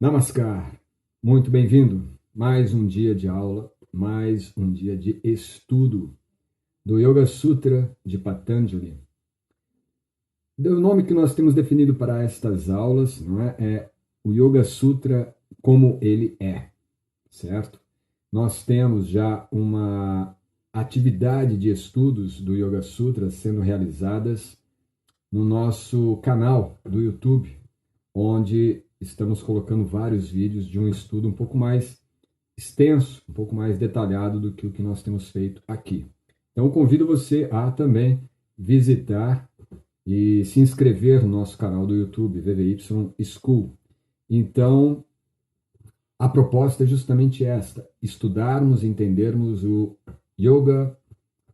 Namaskar, muito bem-vindo. Mais um dia de aula, mais um dia de estudo do Yoga Sutra de Patanjali. O nome que nós temos definido para estas aulas, não é? É o Yoga Sutra como ele é, certo? Nós temos já uma atividade de estudos do Yoga Sutra sendo realizadas no nosso canal do YouTube, onde estamos colocando vários vídeos de um estudo um pouco mais extenso, um pouco mais detalhado do que o que nós temos feito aqui. Então, eu convido você a também visitar e se inscrever no nosso canal do YouTube, VVY School. Então, a proposta é justamente esta: estudarmos e entendermos o Yoga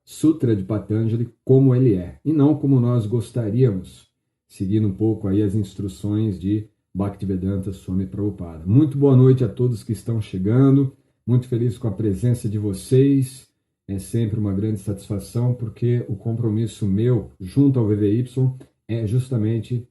Sutra de Patanjali como ele é, e não como nós gostaríamos, seguindo um pouco aí as instruções de Bhaktivedanta Swami Prabhupada. Muito boa noite a todos que estão chegando, muito feliz com a presença de vocês, é sempre uma grande satisfação, porque o compromisso meu junto ao VVY é justamente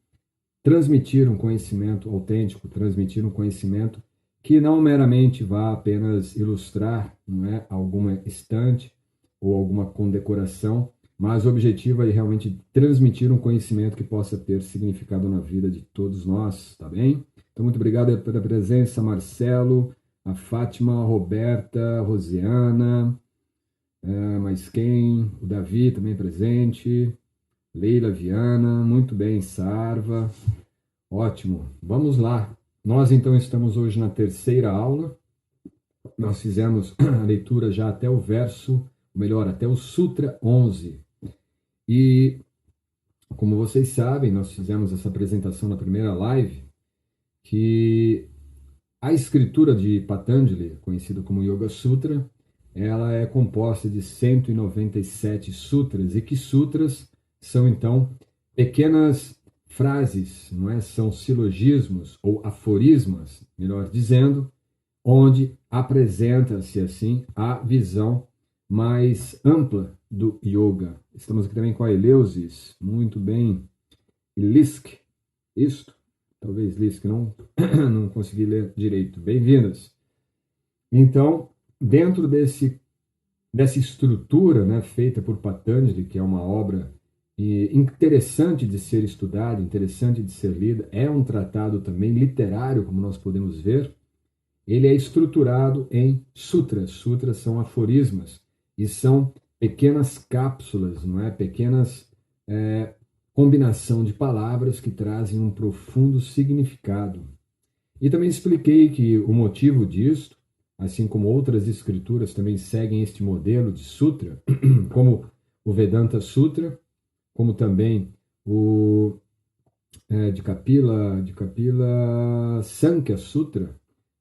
transmitir um conhecimento autêntico, transmitir um conhecimento que não meramente vá apenas ilustrar, não é, alguma estante ou alguma condecoração, mas o objetivo é realmente transmitir um conhecimento que possa ter significado na vida de todos nós, tá bem? Então, muito obrigado pela presença, Marcelo, a Fátima, a Roberta, a Rosiana, mais quem? O Davi também presente, Leila Viana, muito bem, Sarva, ótimo, vamos lá. Nós então estamos hoje na terceira aula, nós fizemos a leitura já até o verso, ou melhor, até o Sutra 11. E, como vocês sabem, nós fizemos essa apresentação na primeira live, que a escritura de Patanjali, conhecida como Yoga Sutra, ela é composta de 197 sutras, e que sutras são, então, pequenas frases, não é? São silogismos ou aforismas, melhor dizendo, onde apresenta-se, assim, a visão mais ampla do yoga. Estamos aqui também com a Eleusis, muito bem. E Lisk, isto? Talvez Lisk, não consegui ler direito. Bem-vindas. Então, dentro dessa estrutura, né, feita por Patanjali, que é uma obra interessante de ser estudada, interessante de ser lida, é um tratado também literário, como nós podemos ver. Ele é estruturado em sutras. Sutras são aforismas e são pequenas cápsulas, não é? Pequenas combinação de palavras que trazem um profundo significado. E também expliquei que o motivo disto, assim como outras escrituras também seguem este modelo de sutra, como o Vedanta Sutra, como também o de Kapila Sankhya Sutra,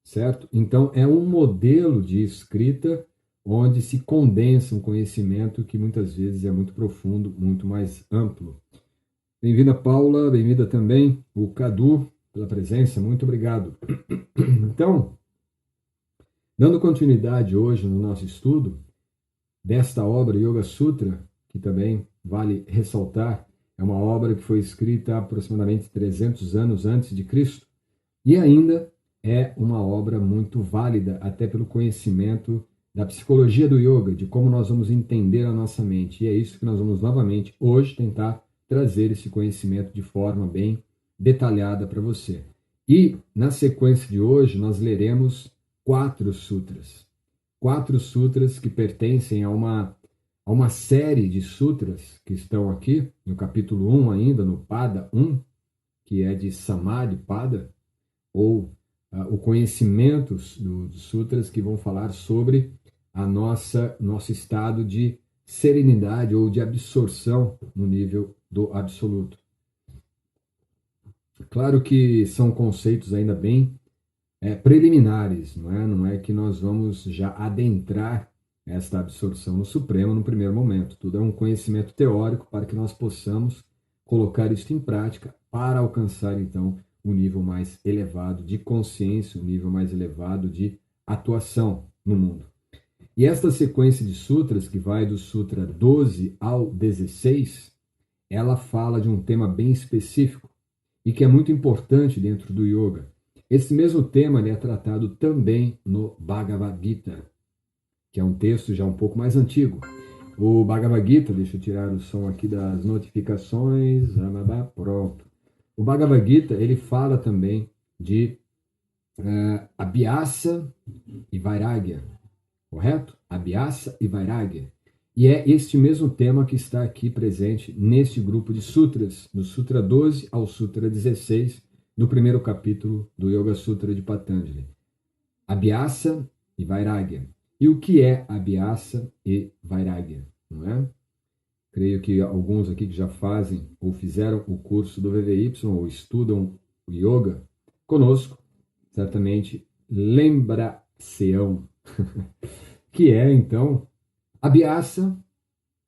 certo? Então, é um modelo de escrita onde se condensa um conhecimento que muitas vezes é muito profundo, muito mais amplo. Bem-vinda, Paula, bem-vinda também o Cadu pela presença, muito obrigado. Então, dando continuidade hoje no nosso estudo desta obra Yoga Sutra, que também vale ressaltar, é uma obra que foi escrita aproximadamente 300 anos antes de Cristo, e ainda é uma obra muito válida, até pelo conhecimento da psicologia do yoga, de como nós vamos entender a nossa mente. E é isso que nós vamos novamente hoje tentar trazer esse conhecimento de forma bem detalhada para você. E na sequência de hoje nós leremos 4 sutras. 4 sutras que pertencem a uma série de sutras que estão aqui, no capítulo 1 ainda, no Pada 1, que é de Samadhi Pada, ou o conhecimento dos sutras que vão falar sobre a nosso estado de serenidade ou de absorção no nível do absoluto. Claro que são conceitos ainda bem preliminares, não é? Não é que nós vamos já adentrar esta absorção no Supremo no primeiro momento. Tudo é um conhecimento teórico para que nós possamos colocar isso em prática para alcançar, então, um nível mais elevado de consciência, um nível mais elevado de atuação no mundo. E esta sequência de sutras, que vai do Sutra 12 ao 16, ela fala de um tema bem específico e que é muito importante dentro do yoga. Esse mesmo tema é tratado também no Bhagavad Gita, que é um texto já um pouco mais antigo. O Bhagavad Gita, deixa eu tirar o som aqui das notificações, pronto. O Bhagavad Gita, ele fala também de Abhyasa e Vairagya, correto? Abhyasa e Vairagya. E é este mesmo tema que está aqui presente neste grupo de sutras, do Sutra 12 ao Sutra 16, do primeiro capítulo do Yoga Sutra de Patanjali. Abhyasa e Vairagya. E o que é Abhyasa e Vairagya? Não é? Creio que alguns aqui que já fazem ou fizeram o curso do VVY ou estudam o Yoga conosco, certamente lembrar-se-ão que é, então, Abhyasa,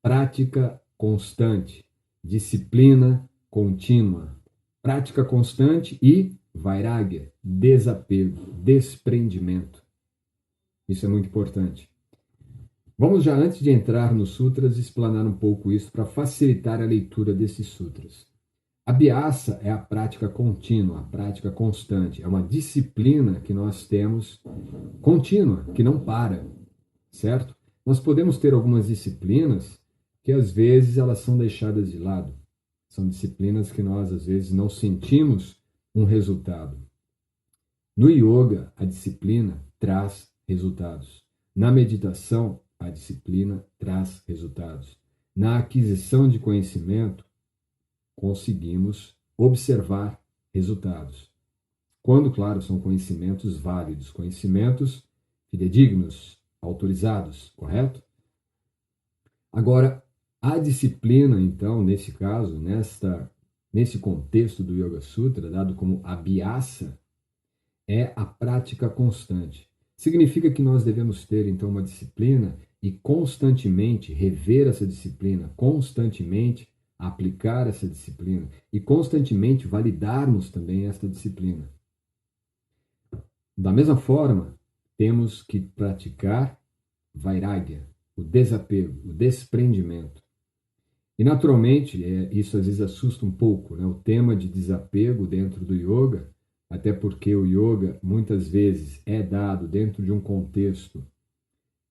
prática constante, disciplina contínua, prática constante e Vairagya, desapego, desprendimento. Isso é muito importante. Vamos já, antes de entrar nos sutras, explanar um pouco isso para facilitar a leitura desses sutras. Abhyasa é a prática contínua, a prática constante, é uma disciplina que nós temos contínua, que não para, certo? Nós podemos ter algumas disciplinas que às vezes elas são deixadas de lado. São disciplinas que nós às vezes não sentimos um resultado. No yoga, a disciplina traz resultados. Na meditação, a disciplina traz resultados. Na aquisição de conhecimento, conseguimos observar resultados. Quando, claro, são conhecimentos válidos, conhecimentos fidedignos, autorizados, correto? Agora, a disciplina, então, nesse caso, nesse contexto do Yoga Sutra, dado como Abhyasa, é a prática constante. Significa que nós devemos ter, então, uma disciplina e constantemente rever essa disciplina, constantemente aplicar essa disciplina e constantemente validarmos também esta disciplina. Da mesma forma, temos que praticar Vairagya, o desapego, o desprendimento. E, naturalmente, isso às vezes assusta um pouco, né? O tema de desapego dentro do yoga, até porque o yoga muitas vezes é dado dentro de um contexto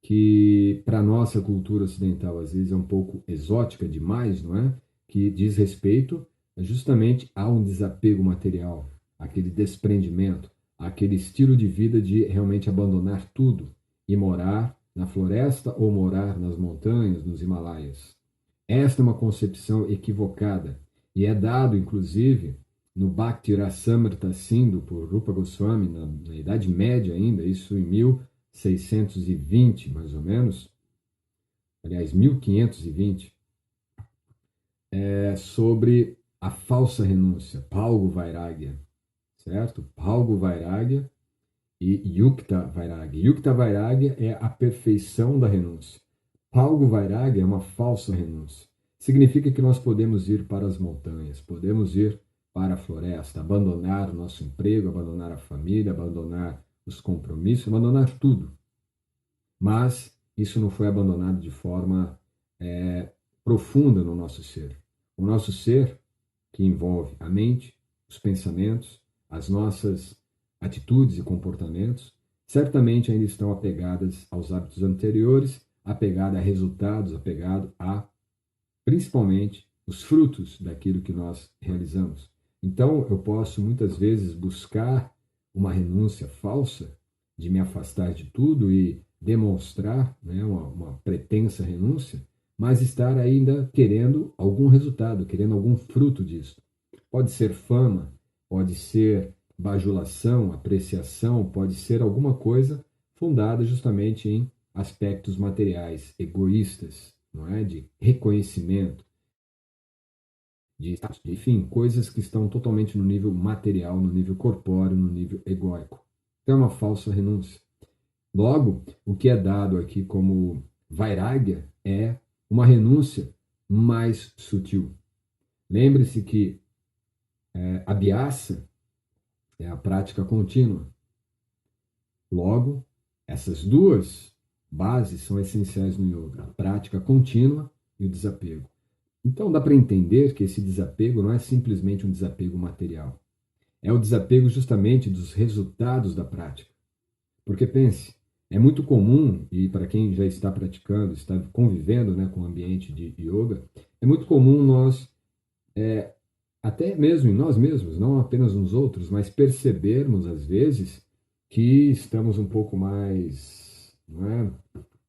que, para a nossa cultura ocidental, às vezes é um pouco exótica demais, não é? Que diz respeito justamente a um desapego material, aquele desprendimento, aquele estilo de vida de realmente abandonar tudo e morar na floresta ou morar nas montanhas, nos Himalaias. Esta é uma concepção equivocada e é dado, inclusive, no Bhakti Rasamrita Sindhu, por Rupa Goswami, na Idade Média ainda, isso em 1620, mais ou menos, aliás, 1520, sobre a falsa renúncia, Palgu Vairagya, certo? Palgu Vairagya e Yukta Vairagya. Yukta Vairagya é a perfeição da renúncia. Palgu Vairagya é uma falsa renúncia. Significa que nós podemos ir para as montanhas, podemos ir para a floresta, abandonar o nosso emprego, abandonar a família, abandonar os compromissos, abandonar tudo. Mas isso não foi abandonado de forma profunda no nosso ser. O nosso ser, que envolve a mente, os pensamentos, as nossas atitudes e comportamentos, certamente ainda estão apegadas aos hábitos anteriores, apegada a resultados, apegado a, principalmente, os frutos daquilo que nós realizamos. Então, eu posso muitas vezes buscar uma renúncia falsa de me afastar de tudo e demonstrar, né, uma pretensa renúncia, mas estar ainda querendo algum resultado, querendo algum fruto disso. Pode ser fama, pode ser bajulação, apreciação, pode ser alguma coisa fundada justamente em aspectos materiais, egoístas, não é? De reconhecimento, enfim, coisas que estão totalmente no nível material, no nível corpóreo, no nível egóico. Então é uma falsa renúncia. Logo, o que é dado aqui como Vairagya é uma renúncia mais sutil. Lembre-se que Abhyasa é a prática contínua. Logo, essas duas bases são essenciais no yoga, a prática contínua e o desapego. Então dá para entender que esse desapego não é simplesmente um desapego material. é o desapego justamente dos resultados da prática. Porque pense, é muito comum, e para quem já está praticando, está convivendo, né, com o ambiente de yoga, é muito comum nós, até mesmo em nós mesmos, não apenas nos outros, mas percebermos às vezes que estamos um pouco mais, não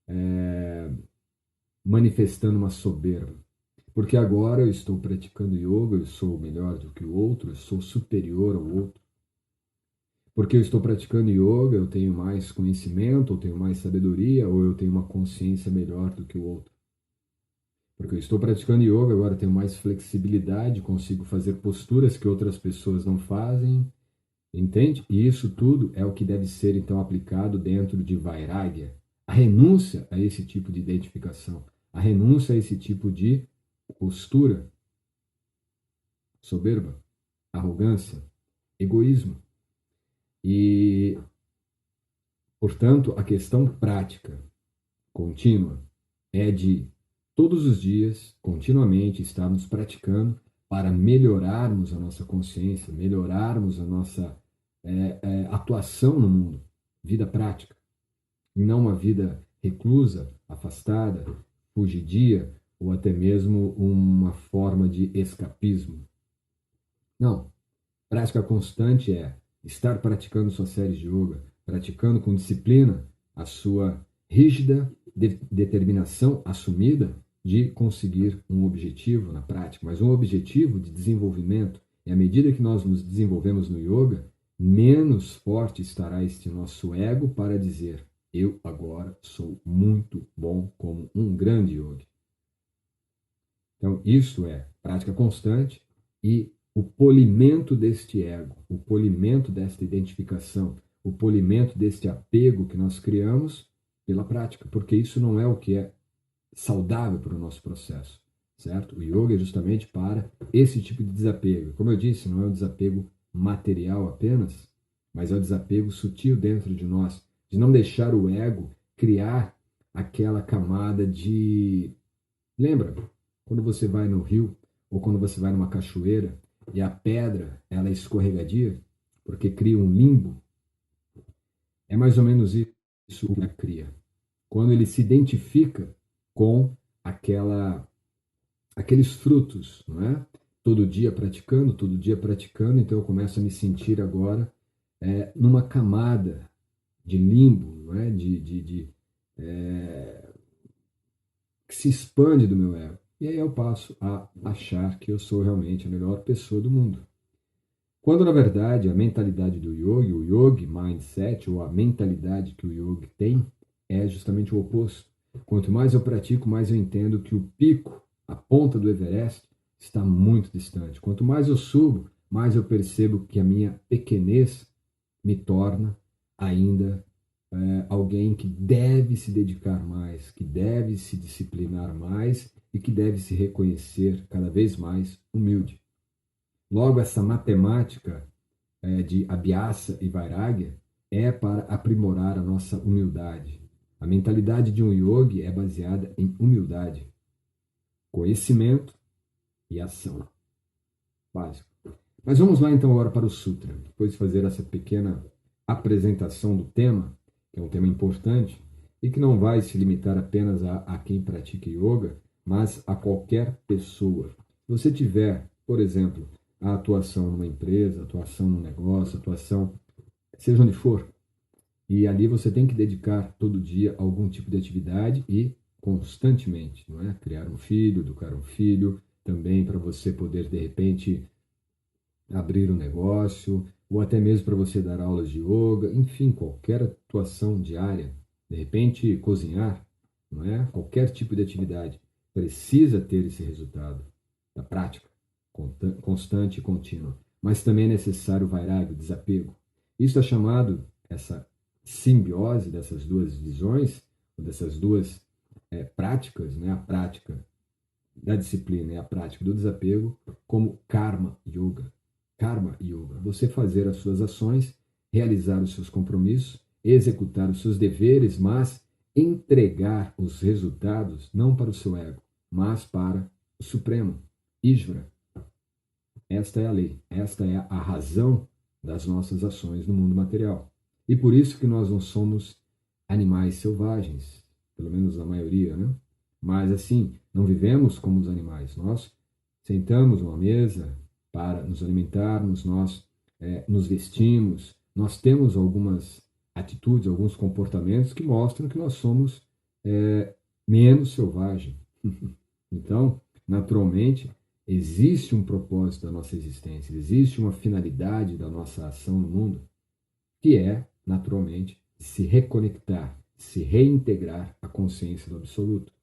é, manifestando uma soberba. Porque agora eu estou praticando yoga, eu sou melhor do que o outro, eu sou superior ao outro. Porque eu estou praticando yoga, eu tenho mais conhecimento, eu tenho mais sabedoria, ou eu tenho uma consciência melhor do que o outro. Porque eu estou praticando yoga, agora eu tenho mais flexibilidade, consigo fazer posturas que outras pessoas não fazem, entende? E isso tudo é o que deve ser então aplicado dentro de Vairagya, a renúncia a esse tipo de identificação, a renúncia a esse tipo de postura, soberba, arrogância, egoísmo. E, portanto, a questão prática, contínua, é de todos os dias, continuamente, estarmos praticando para melhorarmos a nossa consciência, melhorarmos a nossa atuação no mundo, vida prática, e não uma vida reclusa, afastada, fugidia, ou até mesmo uma forma de escapismo. Não, prática constante é estar praticando sua série de yoga, praticando com disciplina a sua rígida determinação assumida de conseguir um objetivo na prática, mas um objetivo de desenvolvimento. E à medida que nós nos desenvolvemos no yoga, menos forte estará este nosso ego para dizer: eu agora sou muito bom como um grande yogi. Então, isso é prática constante e o polimento deste ego, o polimento desta identificação, o polimento deste apego que nós criamos pela prática, porque isso não é o que é saudável para o nosso processo, certo? O yoga é justamente para esse tipo de desapego. Como eu disse, não é um desapego material apenas, mas é o desapego sutil dentro de nós, de não deixar o ego criar aquela camada de... Lembra? Quando você vai no rio ou quando você vai numa cachoeira e a pedra ela é escorregadia, porque cria um limbo, é mais ou menos isso que cria. Quando ele se identifica com aqueles frutos, não é? Todo dia praticando, então eu começo a me sentir agora numa camada de limbo, não é? Que se expande do meu ego. E aí eu passo a achar que eu sou realmente a melhor pessoa do mundo. Quando, na verdade, a mentalidade do yogi, o yogi mindset, ou a mentalidade que o yogi tem, é justamente o oposto. Quanto mais eu pratico, mais eu entendo que o pico, a ponta do Everest, está muito distante. Quanto mais eu subo, mais eu percebo que a minha pequenez me torna ainda alguém que deve se dedicar mais, que deve se disciplinar mais e que deve se reconhecer cada vez mais humilde. Logo, essa matemática de Abhyasa e Vairagya é para aprimorar a nossa humildade. A mentalidade de um yogi é baseada em humildade, conhecimento e ação. Básico. Mas vamos lá então agora para o Sutra. Depois de fazer essa pequena apresentação do tema, que é um tema importante, e que não vai se limitar apenas a quem pratica yoga, mas a qualquer pessoa. Se você tiver, por exemplo, a atuação numa empresa, atuação num negócio, atuação, seja onde for, e ali você tem que dedicar todo dia algum tipo de atividade e constantemente, não é? Criar um filho, educar um filho, também para você poder, de repente, abrir um negócio, ou até mesmo para você dar aulas de yoga, enfim, qualquer atuação diária, de repente cozinhar, não é? Qualquer tipo de atividade precisa ter esse resultado da prática constante e contínua. Mas também é necessário o vairagya, o desapego. Isso é chamado, essa simbiose dessas duas visões, dessas duas práticas, né? A prática da disciplina e a prática do desapego, como karma yoga. Karma yoga, você fazer as suas ações, realizar os seus compromissos, executar os seus deveres, mas entregar os resultados não para o seu ego, mas para o Supremo, Ishvara. Esta é a lei, esta é a razão das nossas ações no mundo material. E por isso que nós não somos animais selvagens, pelo menos a maioria, né? Mas assim, não vivemos como os animais. Nós sentamos numa mesa para nos alimentarmos, nós nos vestimos, nós temos algumas atitudes, alguns comportamentos que mostram que nós somos menos selvagem. Então, naturalmente, existe um propósito da nossa existência, existe uma finalidade da nossa ação no mundo, que é, naturalmente, se reconectar, se reintegrar à consciência do absoluto.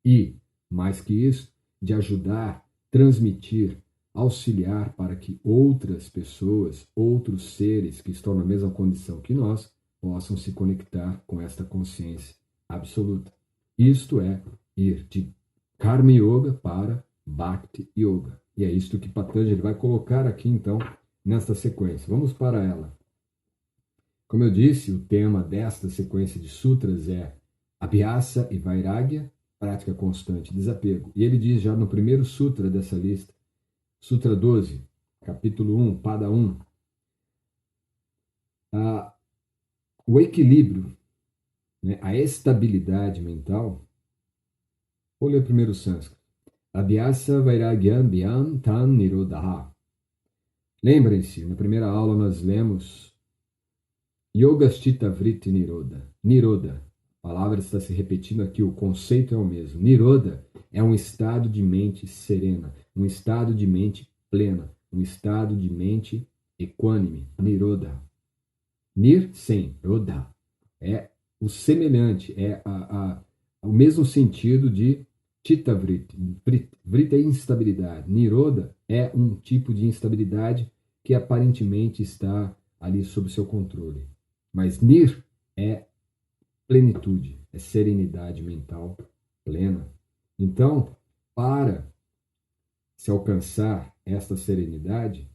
E, mais que isso, de ajudar, transmitir, auxiliar para que outras pessoas, outros seres que estão na mesma condição que nós, possam se conectar com esta consciência absoluta. Isto é ir de Karma Yoga para Bhakti Yoga. E é isto que Patanjali vai colocar aqui, então, nesta sequência. Vamos para ela. Como eu disse, o tema desta sequência de sutras é Abhyasa e Vairagya, prática constante e desapego. E ele diz já no primeiro sutra dessa lista, Sutra 12, capítulo 1, Pada 1, o equilíbrio, né, a estabilidade mental. Vou ler primeiro o sânscrito. Abhyasa Vairagyam Bhyam Tan Nirodha. Lembrem-se, na primeira aula nós lemos Yogasthita Vritti Nirodha. Nirodha. A palavra está se repetindo aqui, o conceito é o mesmo. Nirodha é um estado de mente serena, um estado de mente plena, um estado de mente equânime. Nirodha. Nir, sem. Rodha. É o semelhante, é o mesmo sentido de Chitta Vritti. Vritti é instabilidade. Nirodha é um tipo de instabilidade que aparentemente está ali sob seu controle. Mas Nir é plenitude, é serenidade mental plena. Então, para se alcançar esta serenidade,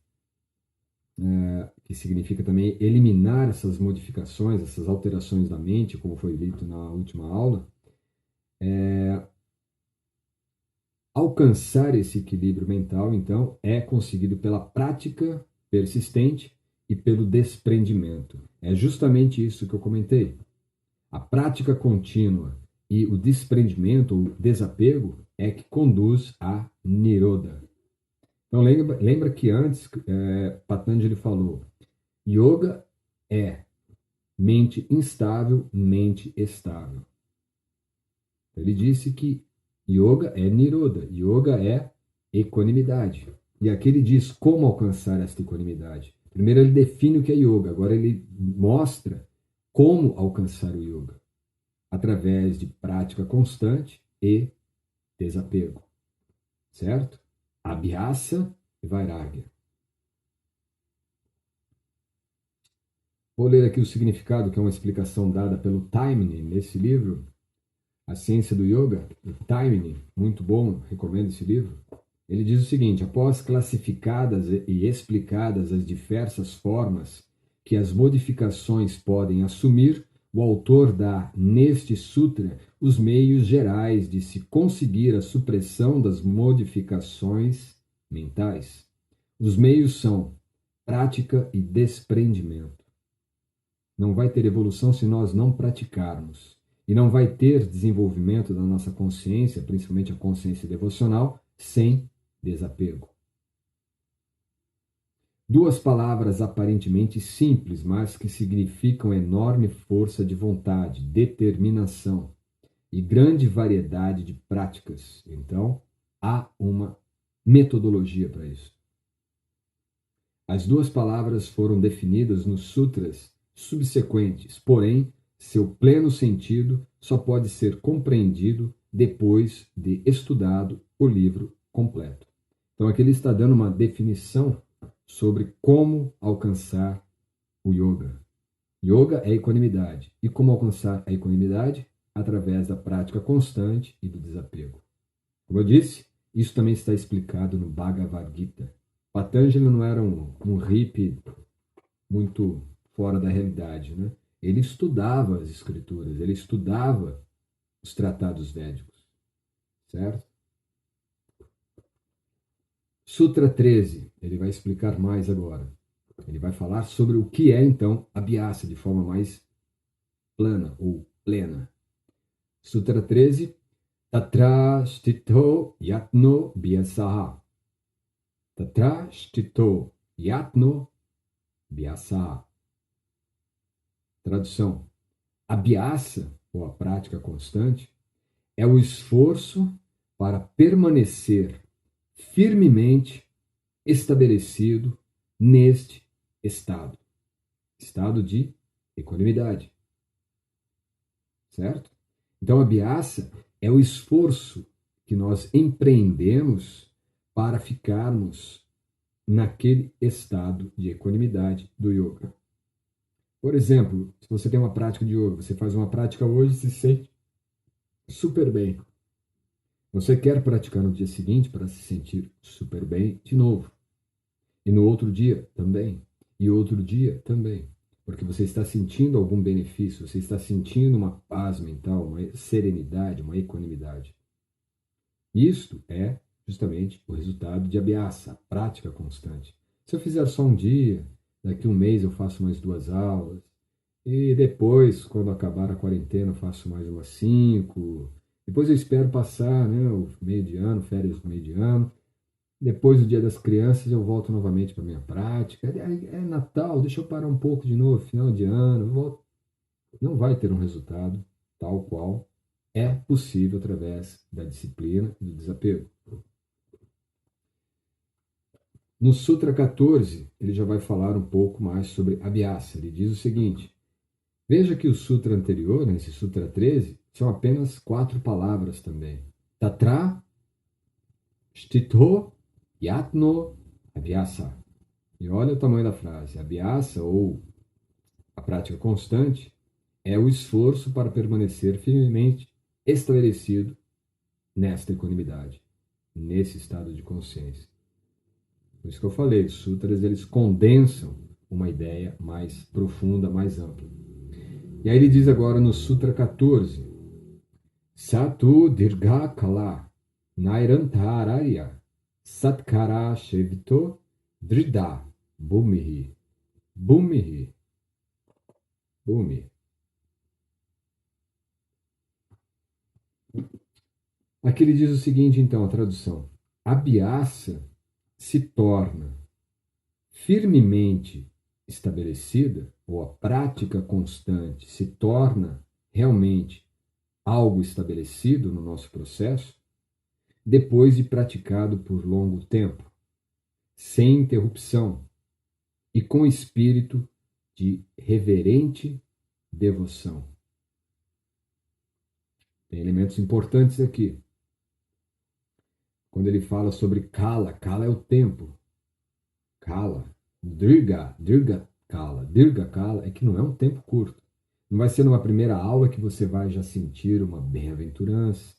que significa também eliminar essas modificações, essas alterações da mente, como foi dito na última aula, alcançar esse equilíbrio mental, então, é conseguido pela prática persistente e pelo desprendimento. É justamente isso que eu comentei. A prática contínua e o desprendimento, o desapego, é que conduz a Nirodha. Então, lembra que antes Patanjali falou, yoga é mente instável, mente estável. Ele disse que yoga é Nirodha, yoga é equanimidade. E aqui ele diz como alcançar esta equanimidade. Primeiro ele define o que é yoga, agora ele mostra como alcançar o yoga. Através de prática constante e desapego. Certo? Abhyasa e Vairagya. Vou ler aqui o significado, que é uma explicação dada pelo Taimni nesse livro, A Ciência do Yoga. O Taimni, muito bom, recomendo esse livro. Ele diz o seguinte: após classificadas e explicadas as diversas formas que as modificações podem assumir, o autor dá, neste sutra, os meios gerais de se conseguir a supressão das modificações mentais. Os meios são prática e desprendimento. Não vai ter evolução se nós não praticarmos. E não vai ter desenvolvimento da nossa consciência, principalmente a consciência devocional, sem desapego. Duas palavras aparentemente simples, mas que significam enorme força de vontade, determinação e grande variedade de práticas. Então, há uma metodologia para isso. As duas palavras foram definidas nos sutras subsequentes, porém, seu pleno sentido só pode ser compreendido depois de estudado o livro completo. Então, aqui ele está dando uma definição sobre como alcançar o yoga. Yoga é equanimidade. E como alcançar a equanimidade? Através da prática constante e do desapego. Como eu disse, isso também está explicado no Bhagavad Gita. Patanjali não era um hippie muito fora da realidade, né? Ele estudava as escrituras, ele estudava os tratados védicos, certo? Sutra 13, ele vai explicar mais agora. Ele vai falar sobre o que é, então, Abhyasa, de forma mais plana ou plena. Sutra 13, Tatra Sthito Yatno Bhyasaha. Tatra Sthito Yatno Bhyasaha. Tradução. Abhyasa, ou a prática constante, é o esforço para permanecer firmemente estabelecido neste estado de equanimidade, certo? Então, a Abhyasa é o esforço que nós empreendemos para ficarmos naquele estado de equanimidade do yoga. Por exemplo, se você tem uma prática de yoga, você faz uma prática hoje e se sente super bem. Você quer praticar no dia seguinte para se sentir super bem de novo. E no outro dia também. E outro dia também. Porque você está sentindo algum benefício, você está sentindo uma paz mental, uma serenidade, uma equanimidade. Isto é justamente o resultado de Abhyasa, a prática constante. Se eu fizer só um dia, daqui um mês eu faço mais 2 aulas, e depois, quando acabar a quarentena, eu faço mais umas 5. Depois eu espero passar, né, o meio de ano, férias do meio de ano. Depois do Dia das Crianças, eu volto novamente para a minha prática. É Natal, deixa eu parar um pouco de novo, final de ano, eu volto. Não vai ter um resultado tal qual é possível através da disciplina e do desapego. No Sutra 14, ele já vai falar um pouco mais sobre Abhyasa. Ele diz o seguinte: veja que o sutra anterior, nesse Sutra 13, são apenas 4 palavras também. Tatra, Sthito, Yatno, Abhyasa. E olha o tamanho da frase. Abhyasa, ou a prática constante, é o esforço para permanecer firmemente estabelecido nesta equanimidade, nesse estado de consciência. Por isso que eu falei, os sutras eles condensam uma ideia mais profunda, mais ampla. E aí ele diz agora no Sutra 14, Satu Dirgha Kala Nairantararya Satkara Shevito Drida Bhumihi Bhumihi Bhumi. Aqui ele diz o seguinte, então, a tradução. Abhyasa se torna firmemente estabelecida, ou a prática constante se torna realmente algo estabelecido no nosso processo, depois de praticado por longo tempo, sem interrupção e com espírito de reverente devoção. Tem elementos importantes aqui. Quando ele fala sobre Kala, Kala é o tempo. Kala, Dirga Kala é que não é um tempo curto. Não vai ser numa primeira aula que você vai já sentir uma bem-aventurança.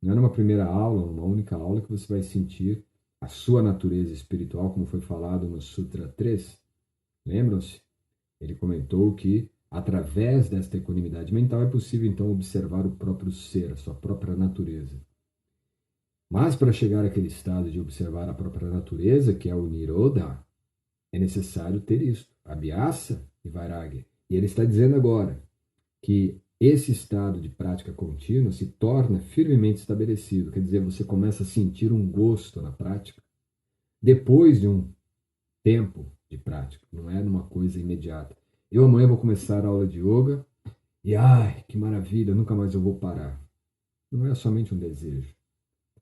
Não é numa primeira aula, numa única aula que você vai sentir a sua natureza espiritual, como foi falado no Sutra 3. Lembram-se? Ele comentou que através desta equanimidade mental é possível então observar o próprio ser, a sua própria natureza. Mas para chegar àquele estado de observar a própria natureza, que é o Nirodha, é necessário ter isso, Abhyasa e Vairagya. E ele está dizendo agora que esse estado de prática contínua se torna firmemente estabelecido, quer dizer, você começa a sentir um gosto na prática depois de um tempo de prática, não é numa coisa imediata. Eu amanhã vou começar a aula de yoga e ai, que maravilha, nunca mais eu vou parar. Não é somente um desejo.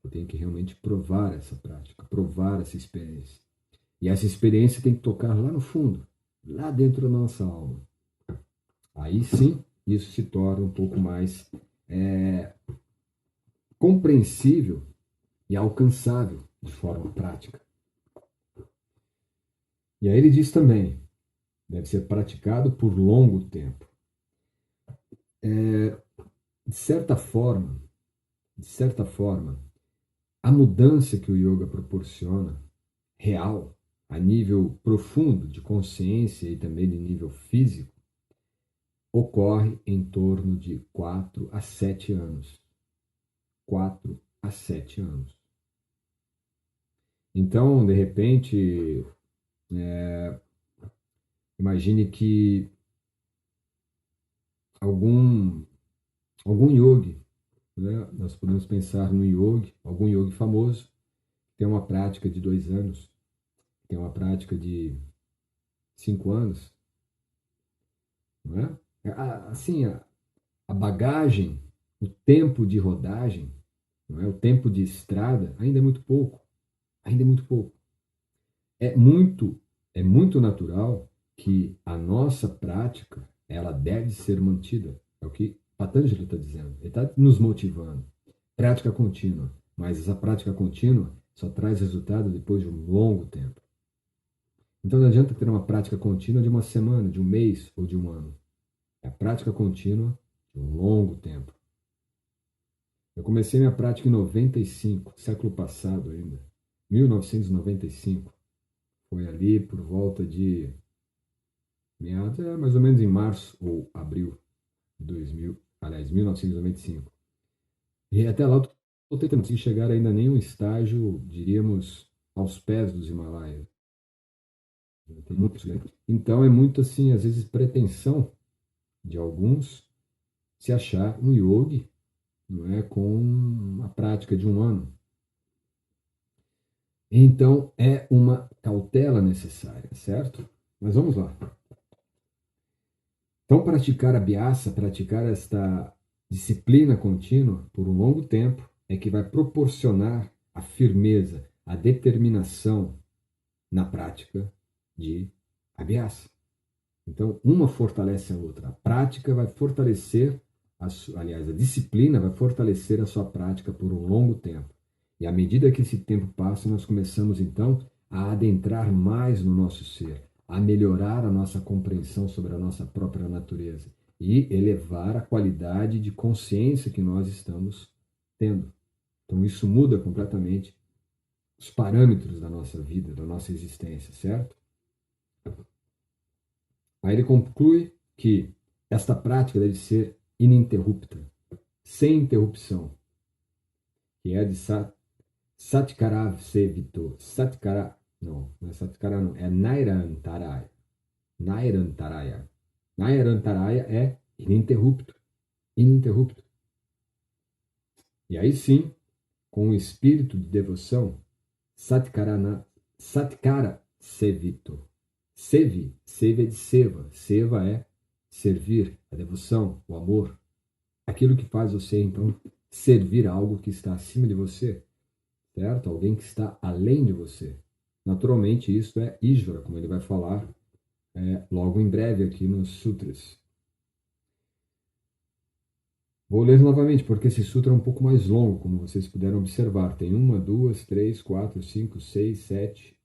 Eu tenho que realmente provar essa prática, provar essa experiência. E essa experiência tem que tocar lá no fundo, lá dentro da nossa alma. Aí sim, isso se torna um pouco mais compreensível e alcançável de forma prática. E aí ele diz também, deve ser praticado por longo tempo. De certa forma, a mudança que o yoga proporciona, real, a nível profundo de consciência e também de nível físico, ocorre em torno de 4 a 7 anos. 4 a 7 anos. Então, de repente, Imagine que algum yogi, né? Nós podemos pensar no yogi, algum yogi famoso, tem uma prática de 2 anos, tem uma prática de 5 anos, não é? Assim, a bagagem, o tempo de rodagem, não é? O tempo de estrada ainda é muito pouco, ainda é muito pouco. É muito, é muito natural que a nossa prática ela deve ser mantida. É o que Patanjali está dizendo. Ele está nos motivando. Prática contínua. Mas essa prática contínua só traz resultado depois de um longo tempo. Então não adianta ter uma prática contínua de uma semana, de um mês ou de um ano. É a prática contínua de um longo tempo. Eu comecei minha prática em 95, século passado ainda, 1995. Foi ali por volta de meados, mais ou menos em março ou abril de 2000, aliás, 1995. E até lá eu estou tentando conseguir chegar ainda nem um estágio, diríamos, aos pés dos Himalaias. Tem muito, né? Então é muito assim, às vezes, pretensão de alguns se achar um yogi, não é, com a prática de um ano. Então é uma cautela necessária, certo? Mas vamos lá. Então, praticar a Abhyasa, praticar esta disciplina contínua por um longo tempo, é que vai proporcionar a firmeza, a determinação na prática de Abhyasa. Então, uma fortalece a outra. A prática vai fortalecer, aliás, a disciplina vai fortalecer a sua prática por um longo tempo. E à medida que esse tempo passa, nós começamos então a adentrar mais no nosso ser, a melhorar a nossa compreensão sobre a nossa própria natureza e elevar a qualidade de consciência que nós estamos tendo. Então, isso muda completamente os parâmetros da nossa vida, da nossa existência, certo? Aí ele conclui que esta prática deve ser ininterrupta, sem interrupção, que é de Satkara Sevito. Satkara, não é Satkara, não, é Nairantaraya. Nairantaraya. Nairantaraya é ininterrupto, ininterrupto. E aí sim, com o espírito de devoção, Satkara Sevito. Sevi é de seva. Seva é servir, a devoção, o amor. Aquilo que faz você, então, servir algo que está acima de você, certo? Alguém que está além de você. Naturalmente, isso é Ishvara, como ele vai falar logo em breve aqui nos sutras. Vou ler novamente, porque esse sutra é um pouco mais longo, como vocês puderam observar. Tem 1, 2, 3, 4, 5, 6, 7,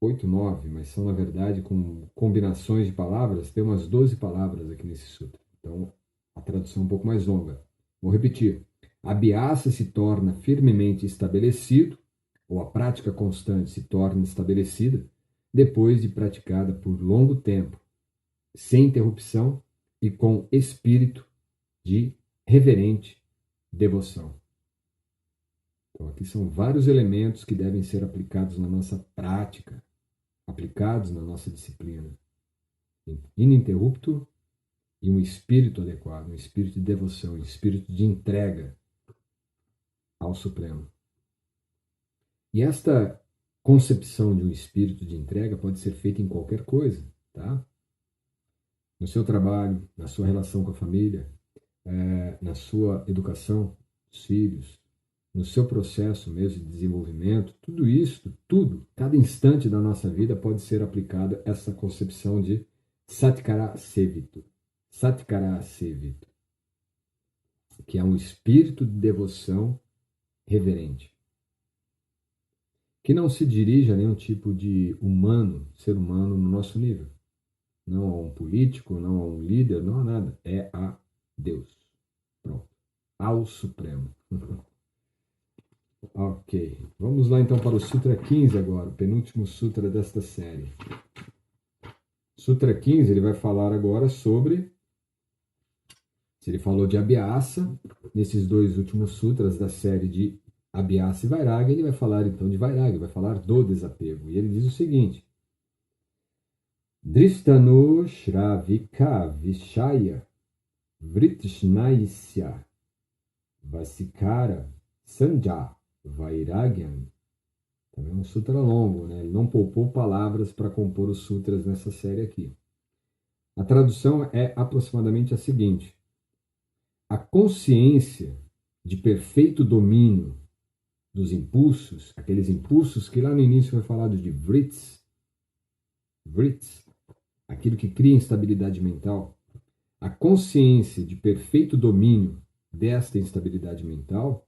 8, 9, mas são, na verdade, com combinações de palavras, tem umas 12 palavras aqui nesse sutra. Então, a tradução é um pouco mais longa. Vou repetir. A Abhyasa se torna firmemente estabelecido, ou a prática constante se torna estabelecida, depois de praticada por longo tempo, sem interrupção e com espírito de reverente devoção. Então, aqui são vários elementos que devem ser aplicados na nossa prática, aplicados na nossa disciplina. Ininterrupto e um espírito adequado, um espírito de devoção, um espírito de entrega ao Supremo. E esta concepção de um espírito de entrega pode ser feita em qualquer coisa, tá? No seu trabalho, na sua relação com a família, na sua educação dos filhos, no seu processo mesmo de desenvolvimento, tudo isso, tudo, cada instante da nossa vida pode ser aplicada essa concepção de Satkara Sevito. Satkara Sevito, que é um espírito de devoção reverente, que não se dirige a nenhum tipo de humano, ser humano no nosso nível. Não a um político, não a um líder, não a nada. É a Deus. Pronto. Ao Supremo. Ok. Vamos lá então para o Sutra 15 agora, o penúltimo sutra desta série. Sutra 15, ele vai falar agora sobre... Se ele falou de Abhyasa, nesses dois últimos sutras da série de Abhyasa e Vairagya, ele vai falar então de Vairagya, vai falar do desapego. E ele diz o seguinte: Drishtanu Shravika Vishaya Vritsnaisya Vasikara Sanja Vairagyam. Também é um sutra longo, né? Ele não poupou palavras para compor os sutras nessa série aqui. A tradução é aproximadamente a seguinte: a consciência de perfeito domínio dos impulsos, aqueles impulsos que lá no início foi falado de vrits, aquilo que cria instabilidade mental, a consciência de perfeito domínio desta instabilidade mental,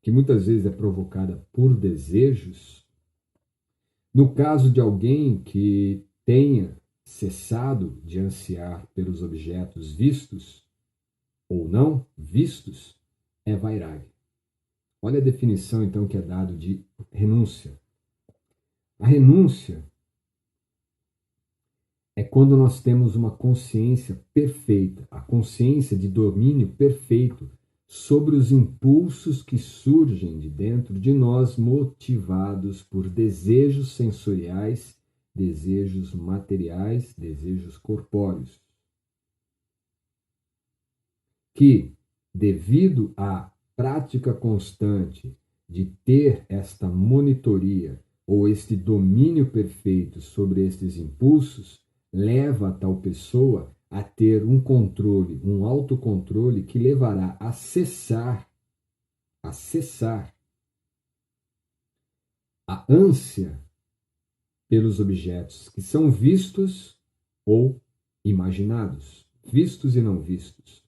que muitas vezes é provocada por desejos, no caso de alguém que tenha cessado de ansiar pelos objetos vistos ou não vistos, é vairagya. Olha a definição, então, que é dado de renúncia. A renúncia é quando nós temos uma consciência perfeita, a consciência de domínio perfeito sobre os impulsos que surgem de dentro de nós, motivados por desejos sensoriais, desejos materiais, desejos corpóreos. Que, devido à prática constante de ter esta monitoria ou este domínio perfeito sobre estes impulsos, leva a tal pessoa a ter um controle, um autocontrole que levará a cessar a ânsia pelos objetos que são vistos ou imaginados, vistos e não vistos,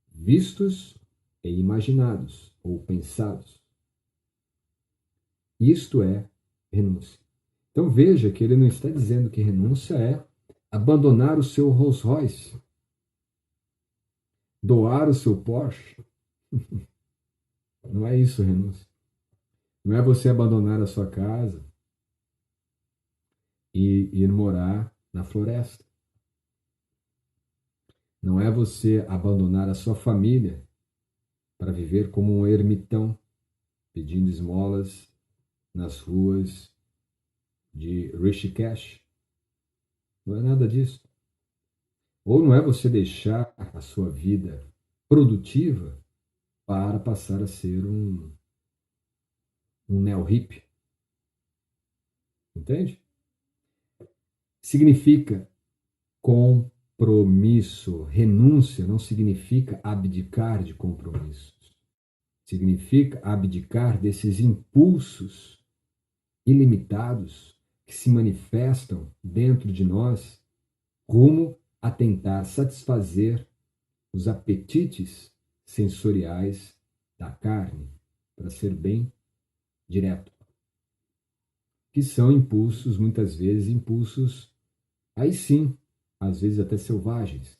vistos e imaginados ou pensados. Isto é renúncia. Então veja que ele não está dizendo que renúncia é abandonar o seu Rolls Royce, doar o seu Porsche. Não é isso renúncia. Não é você abandonar a sua casa e ir morar na floresta. Não é você abandonar a sua família para viver como um ermitão, pedindo esmolas nas ruas de Rishikesh. Não é nada disso. Ou não é você deixar a sua vida produtiva para passar a ser um neo-hippie. Entende? Significa compromisso. Renúncia não significa abdicar de compromissos. Significa abdicar desses impulsos ilimitados que se manifestam dentro de nós rumo a tentar satisfazer os apetites sensoriais da carne, para ser bem direto, que são impulsos, muitas vezes, impulsos, aí sim, às vezes até selvagens,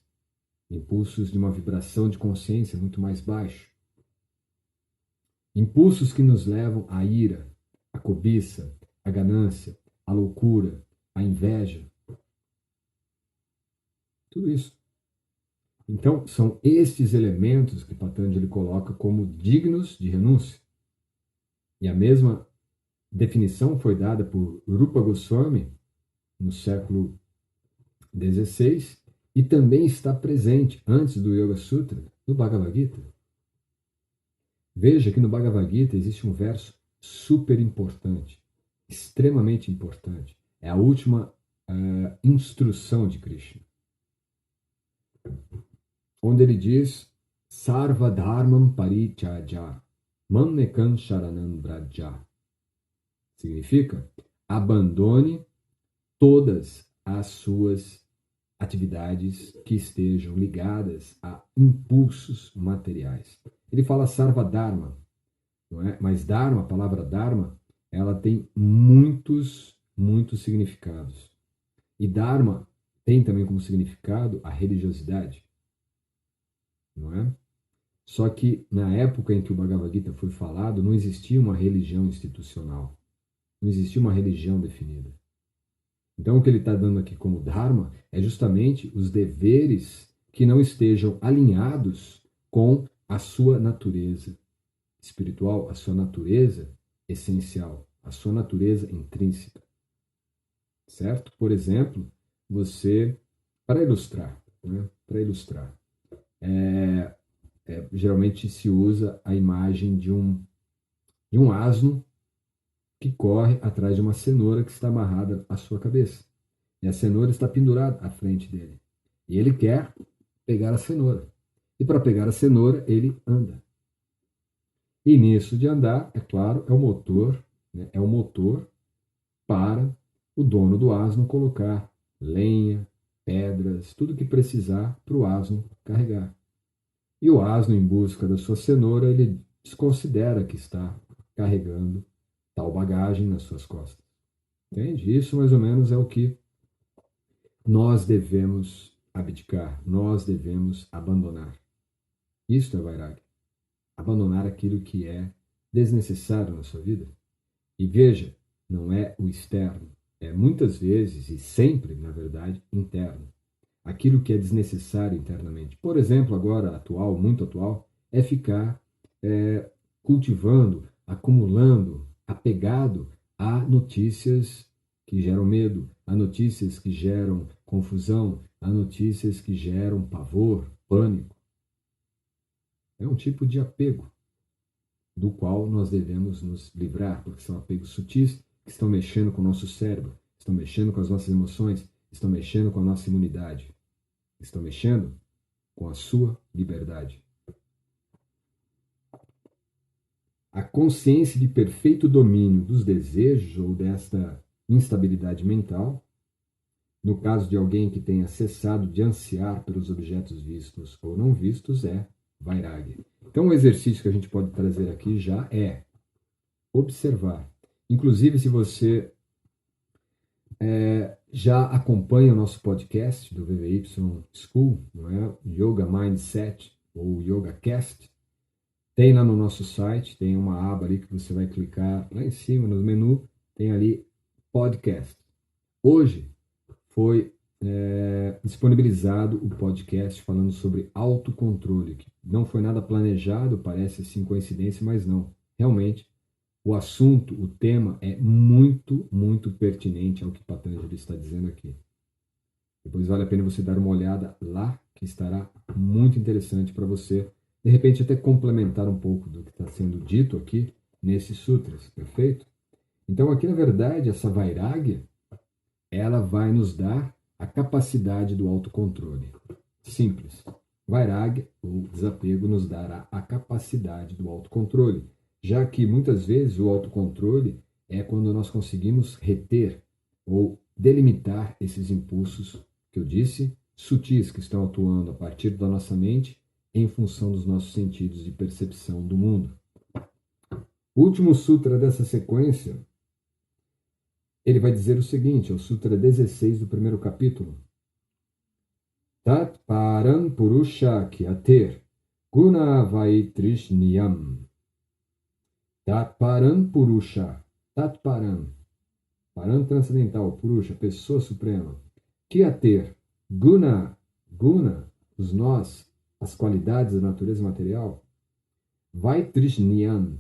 impulsos de uma vibração de consciência muito mais baixa, impulsos que nos levam à ira, à cobiça, à ganância, à loucura, à inveja, tudo isso. Então, são estes elementos que Patanjali coloca como dignos de renúncia. E a mesma definição foi dada por Rupa Goswami no século XVI e também está presente, antes do Yoga Sutra, no Bhagavad Gita. Veja que no Bhagavad Gita existe um verso super importante, extremamente importante. É a última instrução de Krishna, onde ele diz Sarva Dharmam Parityajya Mamekam Sharanam Vraja. Significa, abandone todas as suas atividades que estejam ligadas a impulsos materiais. Ele fala Sarva Dharma, não é? Mas Dharma, a palavra Dharma, ela tem muitos significados. E Dharma tem também como significado a religiosidade, não é? Só que na época em que o Bhagavad Gita foi falado, não existia uma religião institucional, não existia uma religião definida. Então, o que ele está dando aqui como Dharma é justamente os deveres que não estejam alinhados com a sua natureza espiritual, a sua natureza essencial, a sua natureza intrínseca. Certo? Por exemplo, você, para ilustrar, né? Para ilustrar, geralmente se usa a imagem de um asno que corre atrás de uma cenoura que está amarrada à sua cabeça. E a cenoura está pendurada à frente dele. E ele quer pegar a cenoura. E para pegar a cenoura, ele anda. E nisso de andar, é claro, é o motor, né? É o motor para o dono do asno colocar lenha, pedras, tudo que precisar para o asno carregar. E o asno, em busca da sua cenoura, ele desconsidera que está carregando tal bagagem nas suas costas. Entende? Isso mais ou menos é o que nós devemos abdicar, nós devemos abandonar. Isto é vairagya. Abandonar aquilo que é desnecessário na sua vida. E veja, não é o externo, é muitas vezes e sempre, na verdade, interno. Aquilo que é desnecessário internamente. Por exemplo, agora atual, muito atual, é ficar cultivando, acumulando, apegado a notícias que geram medo, a notícias que geram confusão, a notícias que geram pavor, pânico. É um tipo de apego do qual nós devemos nos livrar, porque são apegos sutis que estão mexendo com o nosso cérebro, estão mexendo com as nossas emoções, estão mexendo com a nossa imunidade, estão mexendo com a sua liberdade. A consciência de perfeito domínio dos desejos ou desta instabilidade mental, no caso de alguém que tenha cessado de ansiar pelos objetos vistos ou não vistos, é vairagya. Então, o exercício que a gente pode trazer aqui já é observar. Inclusive, se você já acompanha o nosso podcast do VVY School, não é? Yoga Mindset ou Yoga Cast, tem lá no nosso site, tem uma aba ali que você vai clicar lá em cima no menu, tem ali podcast. Hoje foi disponibilizado o podcast falando sobre autocontrole, que não foi nada planejado, parece assim coincidência, mas não. Realmente, o assunto, o tema é muito, muito pertinente ao que Patanjali está dizendo aqui. Depois vale a pena você dar uma olhada lá, que estará muito interessante para você, de repente até complementar um pouco do que está sendo dito aqui nesses sutras, perfeito? Então aqui na verdade essa vairagya, ela vai nos dar a capacidade do autocontrole. Simples. Vairagya, o desapego, nos dará a capacidade do autocontrole, já que muitas vezes o autocontrole é quando nós conseguimos reter ou delimitar esses impulsos que eu disse, sutis, que estão atuando a partir da nossa mente em função dos nossos sentidos de percepção do mundo. O último sutra dessa sequência, ele vai dizer o seguinte, é o Sutra 16 do primeiro capítulo. Tat param purusha kyater guna vaitrishnyam. Tat param purusha. Tat param. Param transcendental, purusha, pessoa suprema. Kyater. Guna. Guna, os nós, as qualidades da natureza material. Vaitrishnyam.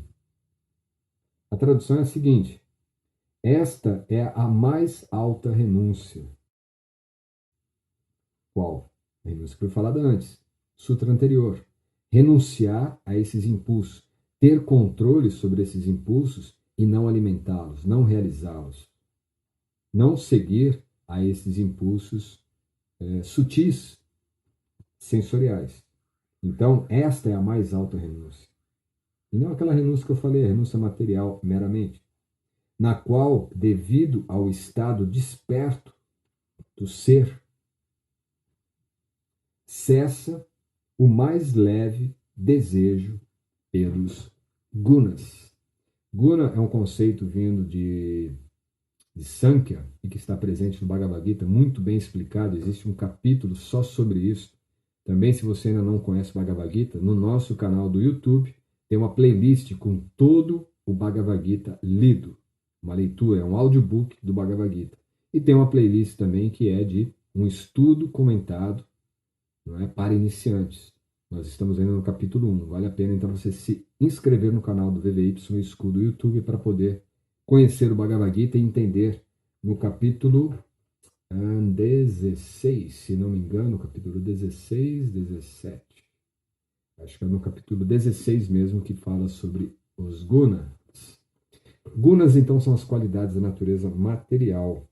A tradução é a seguinte. Esta é a mais alta renúncia. Qual? A renúncia que foi falada antes. Sutra anterior. Renunciar a esses impulsos. Ter controle sobre esses impulsos e não alimentá-los, não realizá-los. Não seguir a esses impulsos sutis, sensoriais. Então, esta é a mais alta renúncia. E não aquela renúncia que eu falei, a renúncia material meramente, na qual, devido ao estado desperto do ser, cessa o mais leve desejo pelos gunas. Guna é um conceito vindo de Sankhya e que está presente no Bhagavad Gita, muito bem explicado, existe um capítulo só sobre isso. Também, se você ainda não conhece o Bhagavad Gita, no nosso canal do YouTube tem uma playlist com todo o Bhagavad Gita lido, uma leitura, é um audiobook do Bhagavad Gita. E tem uma playlist também que é de um estudo comentado, não é, para iniciantes. Nós estamos ainda no capítulo 1. Vale a pena então você se inscrever no canal do VVY School do YouTube para poder conhecer o Bhagavad Gita e entender no capítulo 16, se não me engano, capítulo 16, 17. Acho que é no capítulo 16 mesmo que fala sobre os gunas. Gunas, então, são as qualidades da natureza material.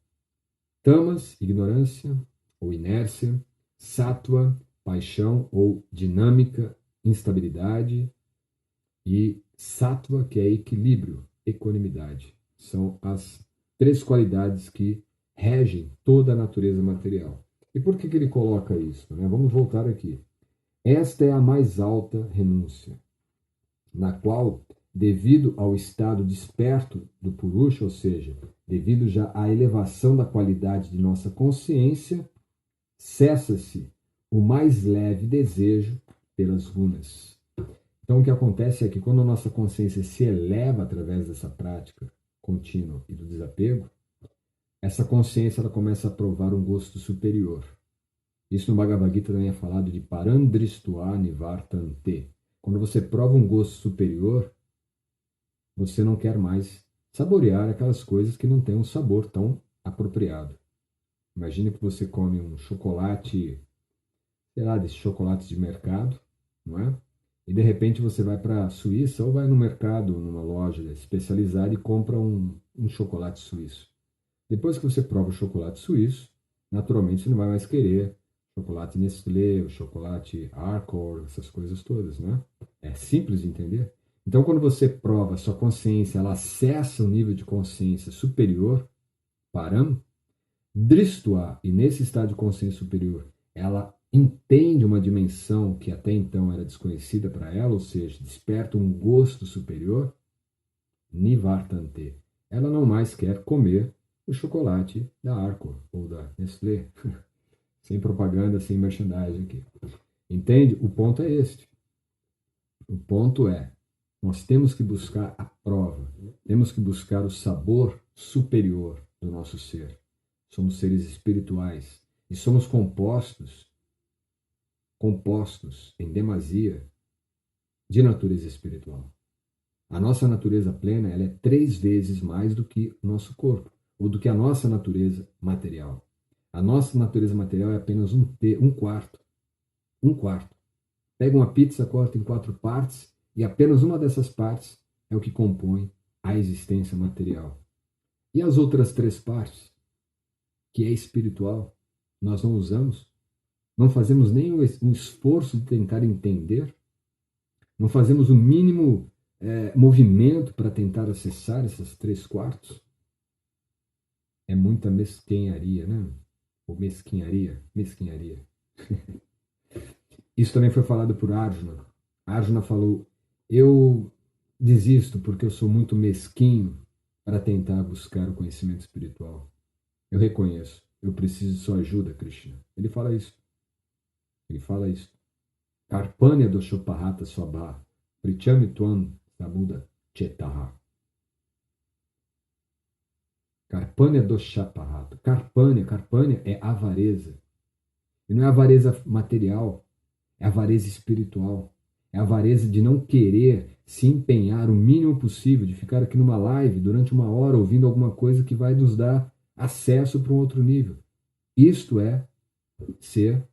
Tamas, ignorância ou inércia. Sattva, paixão ou dinâmica, instabilidade. E sattva, que é equilíbrio, equanimidade. São as três qualidades que regem toda a natureza material. E por que ele coloca isso? Né? Vamos voltar aqui. Esta é a mais alta renúncia, na qual, devido ao estado desperto do Purusha, ou seja, devido já à elevação da qualidade de nossa consciência, cessa-se o mais leve desejo pelas gunas. Então, o que acontece é que quando a nossa consciência se eleva através dessa prática contínua e do desapego, essa consciência ela começa a provar um gosto superior. Isso no Bhagavad Gita também é falado de parandristva nivartante. Quando você prova um gosto superior, você não quer mais saborear aquelas coisas que não têm um sabor tão apropriado. Imagine que você come um chocolate, sei lá, desses chocolates de mercado, não é? E de repente você vai para a Suíça ou vai no mercado, numa loja especializada e compra um chocolate suíço. Depois que você prova o chocolate suíço, naturalmente você não vai mais querer chocolate Nestlé, o chocolate Arcor, essas coisas todas, né? É simples de entender. Então, quando você prova, sua consciência, ela acessa um nível de consciência superior, param, dristva, e nesse estado de consciência superior, ela entende uma dimensão que até então era desconhecida para ela, ou seja, desperta um gosto superior, nivartante. Ela não mais quer comer o chocolate da Arcor ou da Nestlé. Sem propaganda, sem merchandising aqui. Entende? O ponto é este. O ponto é, nós temos que buscar a prova, temos que buscar o sabor superior do nosso ser. Somos seres espirituais e somos compostos em demasia de natureza espiritual. A nossa natureza plena ela é 3 vezes mais do que o nosso corpo, ou do que a nossa natureza material. A nossa natureza material é apenas um quarto. Um quarto. Pega uma pizza, corta em 4 partes, e apenas uma dessas partes é o que compõe a existência material. E as outras 3 partes, que é espiritual, nós não usamos, não fazemos nem um esforço de tentar entender, não fazemos o mínimo movimento para tentar acessar essas 3 quartos. É muita mesquinharia, né? Ou mesquinharia? Mesquinharia. Isso também foi falado por Arjuna. Arjuna falou: eu desisto porque eu sou muito mesquinho para tentar buscar o conhecimento espiritual. Eu reconheço, eu preciso de sua ajuda, Krishna. Ele fala isso. Ele fala isso. Karpanya doshopahata swabha, prichami tvam sabuddha chetaha. Karpanya doshopahata. Karpanya é avareza. E não é avareza material, é avareza espiritual. É a avareza de não querer se empenhar o mínimo possível, de ficar aqui numa live durante 1 hora ouvindo alguma coisa que vai nos dar acesso para um outro nível. Isto é ser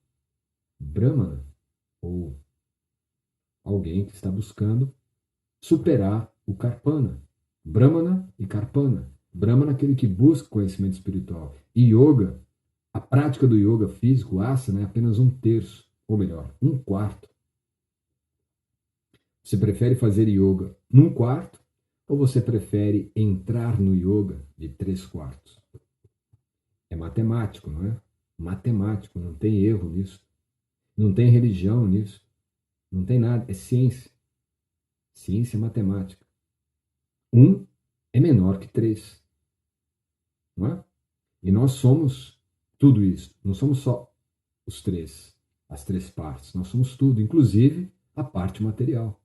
Brahmana, ou alguém que está buscando superar o Karpana. Brahmana e Karpana. Brahmana é aquele que busca conhecimento espiritual. E yoga, a prática do yoga físico, asana, é apenas 1/3, ou melhor, 1/4. Você prefere fazer yoga num quarto ou você prefere entrar no yoga de 3/4? É matemático, não é? Matemático, não tem erro nisso. Não tem religião nisso. Não tem nada, é ciência. Ciência é matemática. 1 é menor que 3, não é? E nós somos tudo isso. Não somos só os 3, as 3 partes. Nós somos tudo, inclusive a parte material.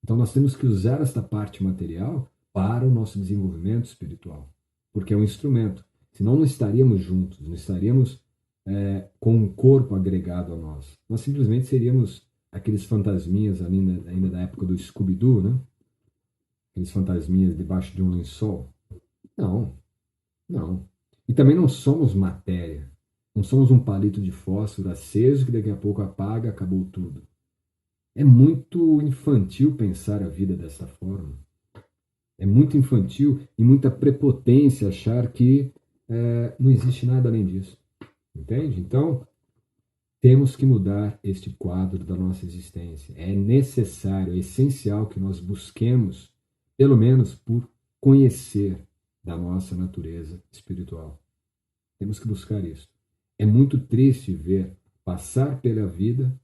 Então nós temos que usar esta parte material para o nosso desenvolvimento espiritual, porque é um instrumento. Senão não estaríamos juntos, não estaríamos com um corpo agregado a nós. Nós simplesmente seríamos aqueles fantasminhas ainda da época do Scooby-Doo, né? Aqueles fantasminhas debaixo de um lençol. Não, não. E também não somos matéria. Não somos um palito de fósforo aceso que daqui a pouco apaga, acabou tudo. É muito infantil pensar a vida dessa forma. É muito infantil e muita prepotência achar que não existe nada além disso. Entende? Então, temos que mudar este quadro da nossa existência. É necessário, é essencial que nós busquemos, pelo menos por conhecer da nossa natureza espiritual. Temos que buscar isso. É muito triste ver passar pela vida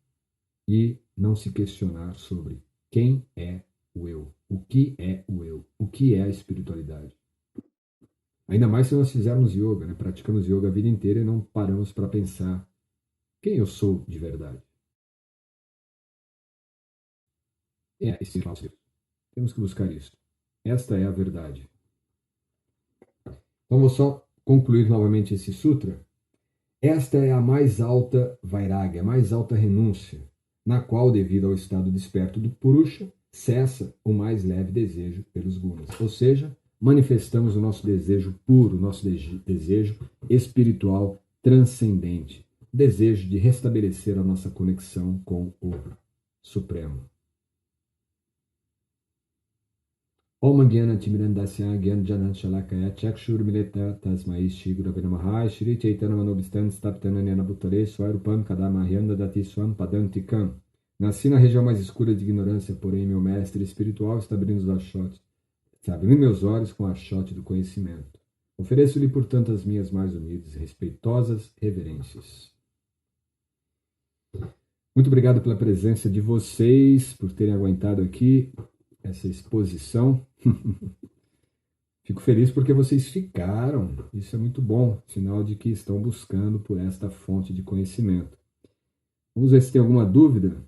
e não se questionar sobre quem é o eu, o que é o eu, o que é a espiritualidade. Ainda mais se nós fizermos yoga, né? Praticamos yoga a vida inteira e não paramos para pensar quem eu sou de verdade. É espiritual. Temos que buscar isso. Esta é a verdade. Então vou só concluir novamente esse sutra. Esta é a mais alta vairagya, a mais alta renúncia, na qual, devido ao estado desperto do Purusha, cessa o mais leve desejo pelos gunas. Ou seja, manifestamos o nosso desejo puro, o nosso desejo espiritual transcendente, desejo de restabelecer a nossa conexão com o Supremo. Om Gyana Timirandasya Gyan Janan Shalakaya Chakshur Mileta Tasmai Shri Gurave Namaha Shri Chaitanya Manobistan Staptana Nena Bhutale Swarupam Kadamahyanda Dati Swam Padantikam. Nasci na região mais escura de ignorância, porém meu mestre espiritual está abrindo meus olhos com a achote do conhecimento. Ofereço-lhe, portanto, as minhas mais humildes e respeitosas reverências. Muito obrigado pela presença de vocês, por terem aguentado aqui essa exposição. Fico feliz porque vocês ficaram. Isso é muito bom, sinal de que estão buscando por esta fonte de conhecimento. Vamos ver se tem alguma dúvida.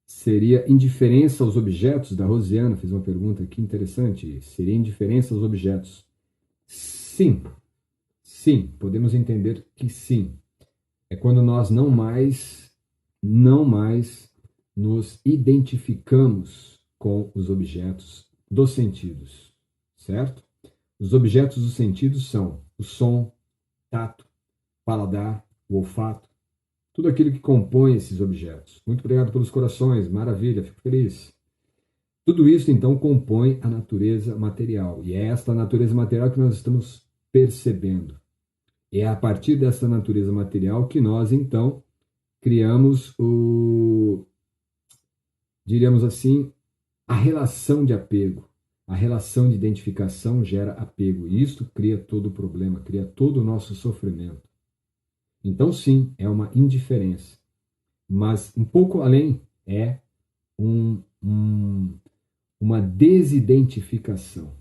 Seria indiferença aos objetos? Da Rosiana fez uma pergunta aqui interessante. Seria indiferença aos objetos? Sim. Sim, podemos entender que sim. É quando nós não mais nos identificamos com os objetos dos sentidos, certo? Os objetos dos sentidos são o som, tato, paladar, o olfato, tudo aquilo que compõe esses objetos. Muito obrigado pelos corações, maravilha, fico feliz. Tudo isso, então, compõe a natureza material. E é esta natureza material que nós estamos percebendo. É a partir dessa natureza material que nós, então, criamos diríamos assim, a relação de apego. A relação de identificação gera apego. E isto cria todo o problema, cria todo o nosso sofrimento. Então, sim, é uma indiferença. Mas, um pouco além, é uma desidentificação.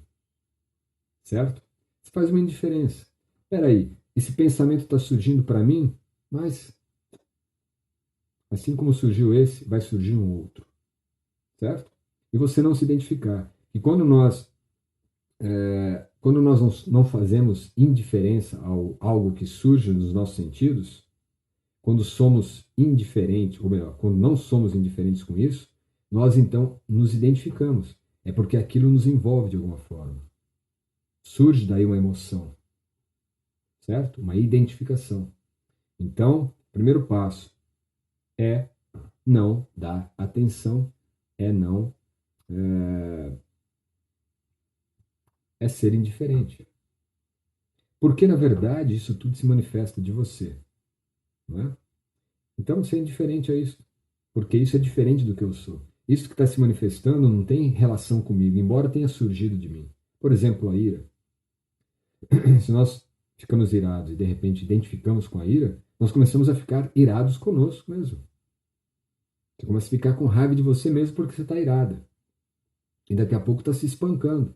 Certo? Isso faz uma indiferença. Espera aí, esse pensamento está surgindo para mim, mas assim como surgiu esse, vai surgir um outro. Certo? E você não se identificar. E quando nós não fazemos indiferença ao algo que surge nos nossos sentidos, quando somos indiferentes, ou melhor, quando não somos indiferentes com isso, nós então nos identificamos. É porque aquilo nos envolve de alguma forma. Surge daí uma emoção, certo? Uma identificação. Então, o primeiro passo é não dar atenção, é ser indiferente. Porque, na verdade, isso tudo se manifesta de você. Não é? Então, ser indiferente a isso. Porque isso é diferente do que eu sou. Isso que está se manifestando não tem relação comigo, embora tenha surgido de mim. Por exemplo, a ira. Se nós ficamos irados e, de repente, identificamos com a ira, nós começamos a ficar irados conosco mesmo. Você começa a ficar com raiva de você mesmo porque você está irada. E daqui a pouco está se espancando.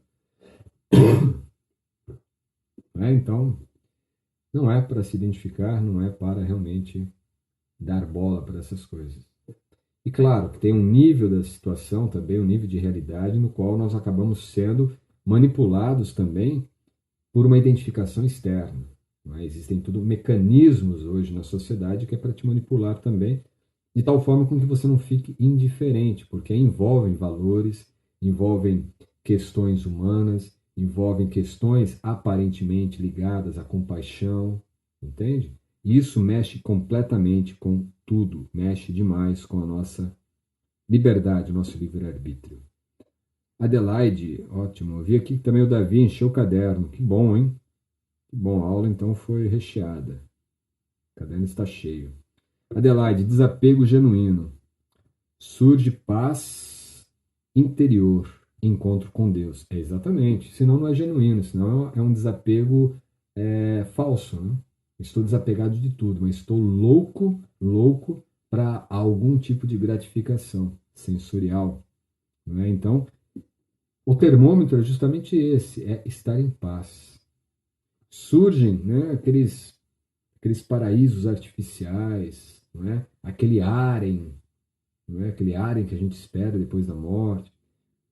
Então, não é para se identificar, não é para realmente dar bola para essas coisas. E claro que tem um nível da situação também, um nível de realidade no qual nós acabamos sendo manipulados também por uma identificação externa. Existem tudo mecanismos hoje na sociedade que é para te manipular também, de tal forma com que você não fique indiferente, porque envolvem valores, envolvem questões humanas, envolvem questões aparentemente ligadas à compaixão, entende? Isso mexe completamente com tudo, mexe demais com a nossa liberdade, o nosso livre-arbítrio. Adelaide, ótimo. Eu vi aqui que também o Davi encheu o caderno. Que bom, hein? Que bom, a aula então foi recheada. O caderno está cheio. Adelaide, desapego genuíno. Surge paz interior, encontro com Deus. É exatamente. Senão não é genuíno, senão é um desapego falso. Né? Estou desapegado de tudo, mas estou louco, louco para algum tipo de gratificação sensorial. Não é? Então, o termômetro é justamente esse, é estar em paz. Surgem, né, aqueles paraísos artificiais, não é? Aquele harem, não é? Aquele harem que a gente espera depois da morte.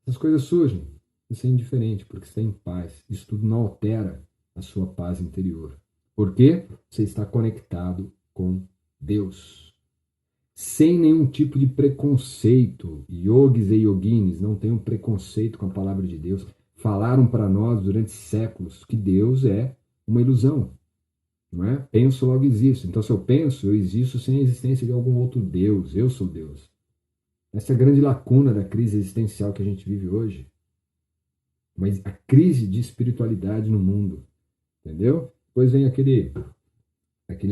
Essas coisas surgem. Isso é indiferente, porque você está em paz. Isso tudo não altera a sua paz interior. Porque você está conectado com Deus. Sem nenhum tipo de preconceito. Yogis e yoginis não têm um preconceito com a palavra de Deus. Falaram para nós durante séculos que Deus é uma ilusão. Não é? Penso, logo existo. Então, se eu penso, eu existo sem a existência de algum outro Deus. Eu sou Deus. Essa é a grande lacuna da crise existencial que a gente vive hoje. Mas a crise de espiritualidade no mundo. Entendeu? Depois vem aquele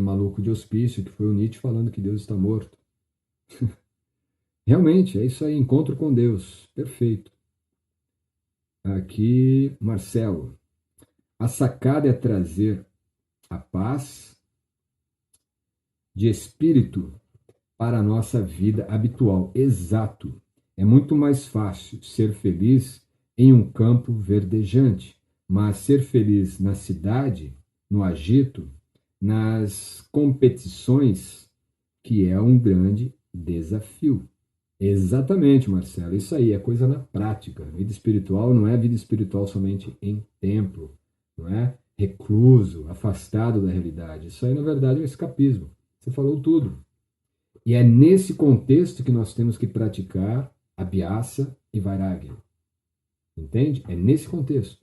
maluco de hospício que foi o Nietzsche falando que Deus está morto. Realmente, é isso aí, encontro com Deus. Perfeito. Aqui, Marcelo. A sacada é trazer a paz de espírito para a nossa vida habitual. Exato. É muito mais fácil ser feliz em um campo verdejante, mas ser feliz na cidade, no agito, nas competições, que é um grande desafio. Exatamente, Marcelo. Isso aí é coisa na prática. Vida espiritual não é vida espiritual somente em templo, não é recluso, afastado da realidade. Isso aí, na verdade, é um escapismo. Você falou tudo. E é nesse contexto que nós temos que praticar abhyasa e vairagya. Entende? É nesse contexto.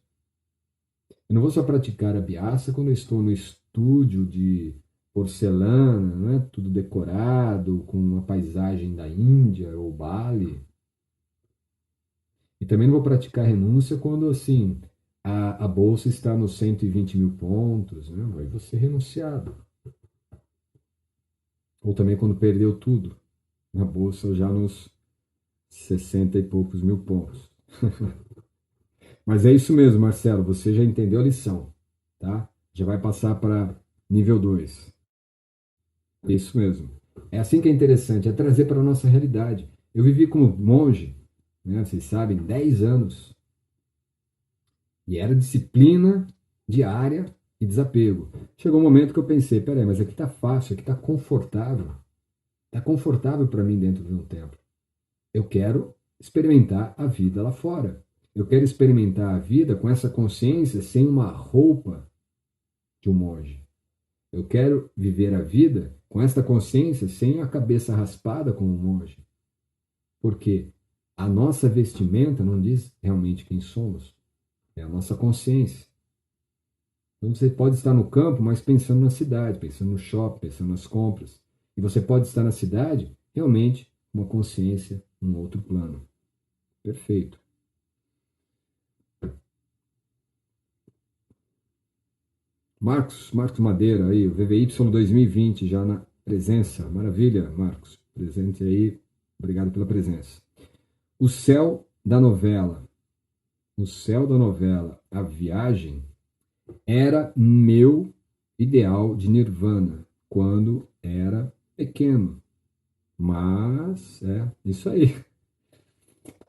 Eu não vou só praticar abhyasa quando eu estou no estúdio de porcelana, né? Tudo decorado, com uma paisagem da Índia ou Bali. E também não vou praticar renúncia quando, assim, a bolsa está nos 120 mil pontos, né? Aí você renunciado. Ou também quando perdeu tudo, na bolsa já nos 60 e poucos mil pontos. Mas é isso mesmo, Marcelo, você já entendeu a lição, tá? Já vai passar para nível 2. É isso mesmo. É assim que é interessante, é trazer para a nossa realidade. Eu vivi como monge, né, vocês sabem, 10 anos. E era disciplina diária e desapego. Chegou um momento que eu pensei, peraí, mas aqui está fácil, aqui está confortável. Está confortável para mim dentro de um templo. Eu quero experimentar a vida lá fora. Eu quero experimentar a vida com essa consciência sem uma roupa de um monge. Eu quero viver a vida com esta consciência sem a cabeça raspada como um monge. Porque a nossa vestimenta não diz realmente quem somos. É a nossa consciência. Então você pode estar no campo, mas pensando na cidade, pensando no shopping, pensando nas compras. E você pode estar na cidade realmente com uma consciência num outro plano. Perfeito. Marcos Madeira aí, o VVY 2020 já na presença. Maravilha, Marcos. Presente aí. Obrigado pela presença. O céu da novela. O céu da novela, A Viagem, era meu ideal de nirvana quando era pequeno. Mas é isso aí.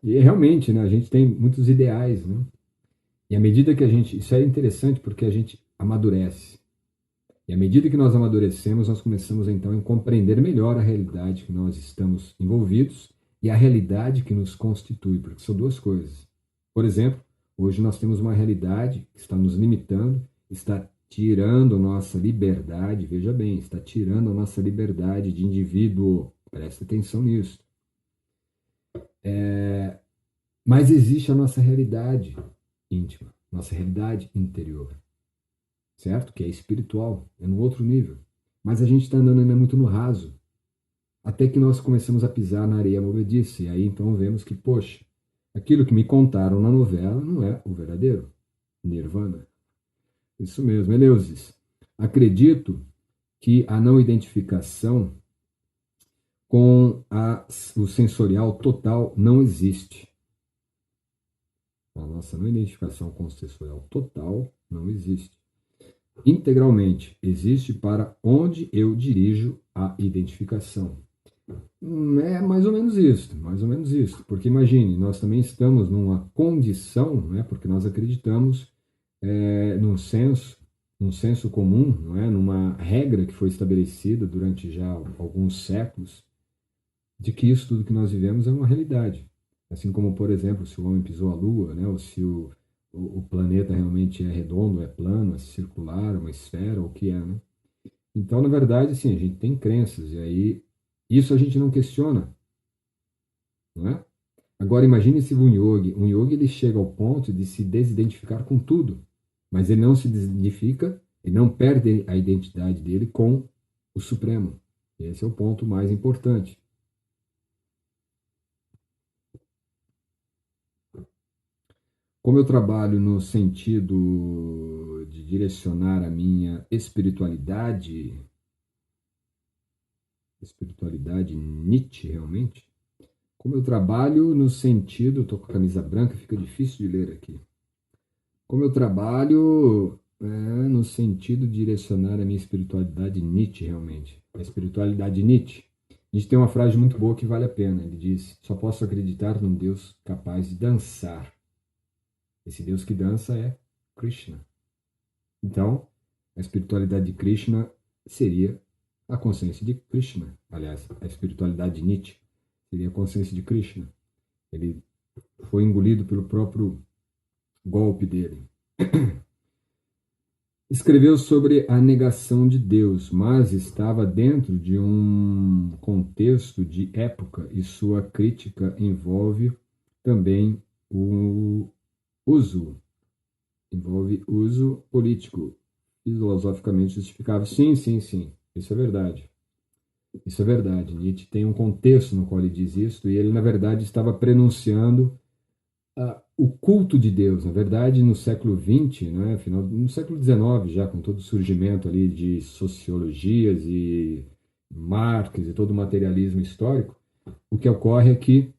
E realmente, né, a gente tem muitos ideais, né? E à medida que a gente, isso é interessante porque a gente amadurece. E à medida que nós amadurecemos, nós começamos então a compreender melhor a realidade que nós estamos envolvidos e a realidade que nos constitui, porque são duas coisas. Por exemplo, hoje nós temos uma realidade que está nos limitando, está tirando nossa liberdade, veja bem, está tirando a nossa liberdade de indivíduo. Presta atenção nisso. Mas existe a nossa realidade íntima. nossa realidade interior, certo? Que é espiritual, é no outro nível. Mas a gente está andando ainda muito no raso, até que nós começamos a pisar na areia movediça, e aí então vemos que, poxa, aquilo que me contaram na novela não é o verdadeiro Nirvana. Isso mesmo, Eleusis. Acredito que a não identificação com o sensorial total não existe. A nossa não identificação com o sensorial total não existe. Integralmente, existe para onde eu dirijo a identificação. É mais ou menos isso, mais ou menos isso. Porque imagine, nós também estamos numa condição, né, porque nós acreditamos num senso comum, não é, numa regra que foi estabelecida durante já alguns séculos, de que isso tudo que nós vivemos é uma realidade. Assim como, por exemplo, se o homem pisou a Lua, né, ou se o planeta realmente é redondo, é plano, é circular, é uma esfera, ou o que é, né? Então, na verdade, sim, a gente tem crenças, e aí isso a gente não questiona, não é? Agora, imagine se um yogi ele chega ao ponto de se desidentificar com tudo, mas ele não se desidentifica, ele não perde a identidade dele com o Supremo. Esse é o ponto mais importante. Como eu trabalho no sentido de direcionar a minha espiritualidade Nietzsche realmente, como eu trabalho no sentido, estou com a camisa branca, fica difícil de ler aqui. Como eu trabalho no sentido de direcionar a minha espiritualidade Nietzsche realmente, a espiritualidade Nietzsche. A gente tem uma frase muito boa que vale a pena. Ele diz: só posso acreditar num Deus capaz de dançar. Esse Deus que dança é Krishna. Então, a espiritualidade de Krishna seria a consciência de Krishna. Aliás, a espiritualidade de Nietzsche seria a consciência de Krishna. Ele foi engolido pelo próprio golpe dele. Escreveu sobre a negação de Deus, mas estava dentro de um contexto de época e sua crítica envolve também o uso político, filosoficamente justificável. Sim, sim, sim, isso é verdade. Isso é verdade. Nietzsche tem um contexto no qual ele diz isso, e ele, na verdade, estava prenunciando o culto de Deus. Na verdade, no século XX, né, no século XIX, já com todo o surgimento ali de sociologias e Marx e todo o materialismo histórico, o que ocorre é que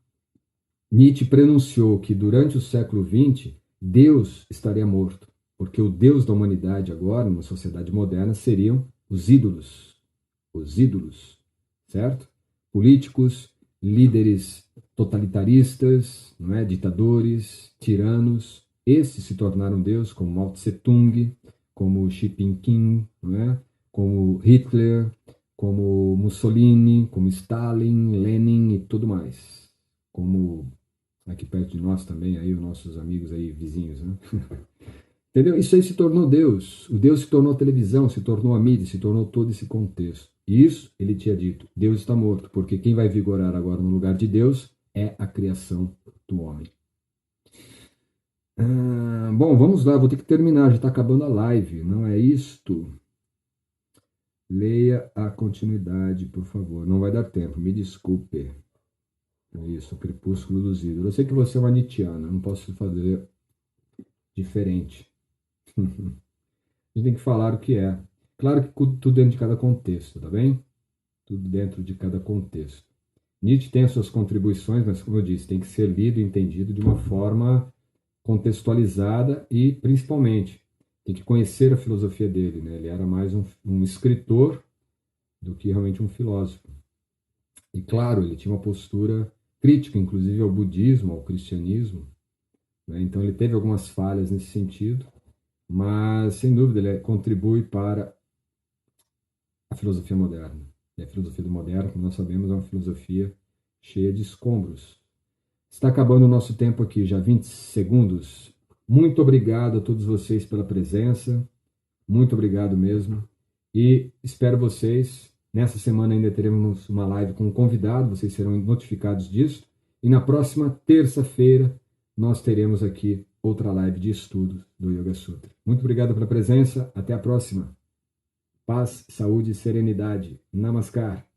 Nietzsche prenunciou que durante o século XX Deus estaria morto, porque o Deus da humanidade agora, numa sociedade moderna, seriam os ídolos, certo? Políticos, líderes totalitaristas, não é? Ditadores, tiranos, esses se tornaram Deus, como Mao Tse Tung, como Xi Jinping, não é? Como Hitler, como Mussolini, como Stalin, Lenin e tudo mais. Como aqui perto de nós também, aí os nossos amigos aí, vizinhos, né? Entendeu? Isso aí se tornou Deus. O Deus se tornou a televisão, se tornou a mídia, se tornou todo esse contexto. E isso, ele tinha dito, Deus está morto, porque quem vai vigorar agora no lugar de Deus é a criação do homem. Bom, vamos lá, vou ter que terminar, já está acabando a live, não é isto? Leia a continuidade, por favor. Não vai dar tempo, me desculpe. É isso, o crepúsculo dos ídolos. Eu sei que você é uma Nietzscheana, não posso fazer diferente. A gente tem que falar o que é. Claro que tudo dentro de cada contexto, tá bem? Tudo dentro de cada contexto. Nietzsche tem as suas contribuições, mas, como eu disse, tem que ser lido e entendido de uma forma contextualizada e, principalmente, tem que conhecer a filosofia dele, né? Ele era mais um escritor do que realmente um filósofo. E, claro, ele tinha uma postura crítica, inclusive, ao budismo, ao cristianismo, né? Então, ele teve algumas falhas nesse sentido, mas, sem dúvida, ele contribui para a filosofia moderna. E a filosofia do moderno, como nós sabemos, é uma filosofia cheia de escombros. Está acabando o nosso tempo aqui, já 20 segundos. Muito obrigado a todos vocês pela presença. Muito obrigado mesmo. E espero vocês. Nessa semana ainda teremos uma live com um convidado, vocês serão notificados disso. E na próxima terça-feira nós teremos aqui outra live de estudos do Yoga Sutra. Muito obrigado pela presença. Até a próxima. Paz, saúde e serenidade. Namaskar.